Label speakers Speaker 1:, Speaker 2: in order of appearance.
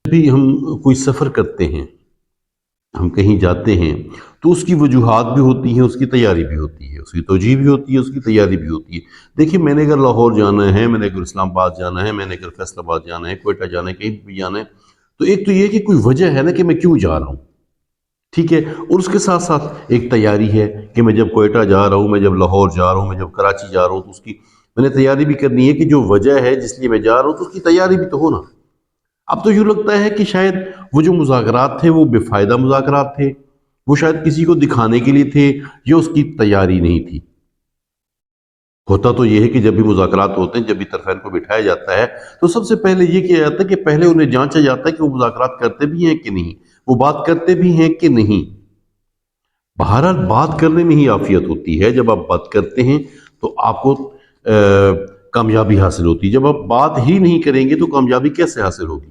Speaker 1: بھی ہم کوئی سفر کرتے ہیں، ہم کہیں جاتے ہیں تو اس کی وجوہات بھی ہوتی ہیں، اس کی تیاری بھی ہوتی ہے، اس کی توجیہ بھی ہوتی ہے، اس کی تیاری بھی ہوتی ہے۔ دیکھیے میں نے اگر لاہور جانا ہے، میں نے اگر اسلام آباد جانا ہے، میں نے اگر فیصل آباد جانا ہے، کوئٹہ جانا ہے، کہیں بھی جانا ہے، تو ایک تو یہ کہ کوئی وجہ ہے نا کہ میں کیوں جا رہا ہوں، ٹھیک ہے، اور اس کے ساتھ ساتھ ایک تیاری ہے کہ میں جب کوئٹہ جا رہا ہوں، میں جب لاہور جا رہا ہوں، میں جب کراچی جا رہا ہوں، تو اس کی میں نے تیاری بھی کرنی ہے کہ جو وجہ ہے جس لیے میں جا رہا ہوں تو اس کی تیاری بھی تو ہونا۔ اب تو یوں لگتا ہے کہ شاید وہ جو مذاکرات تھے وہ بے فائدہ مذاکرات تھے، وہ شاید کسی کو دکھانے کے لیے تھے، یا اس کی تیاری نہیں تھی۔ ہوتا تو یہ ہے کہ جب بھی مذاکرات ہوتے ہیں، جب بھی طرفین کو بٹھایا جاتا ہے تو سب سے پہلے یہ کیا جاتا ہے کہ پہلے انہیں جانچا جاتا ہے کہ وہ مذاکرات کرتے بھی ہیں کہ نہیں، وہ بات کرتے بھی ہیں کہ نہیں۔ بہرحال بات کرنے میں ہی عافیت ہوتی ہے، جب آپ بات کرتے ہیں تو آپ کو کامیابی حاصل ہوتی ہے، جب آپ بات ہی نہیں کریں گے تو کامیابی کیسے حاصل ہوگی؟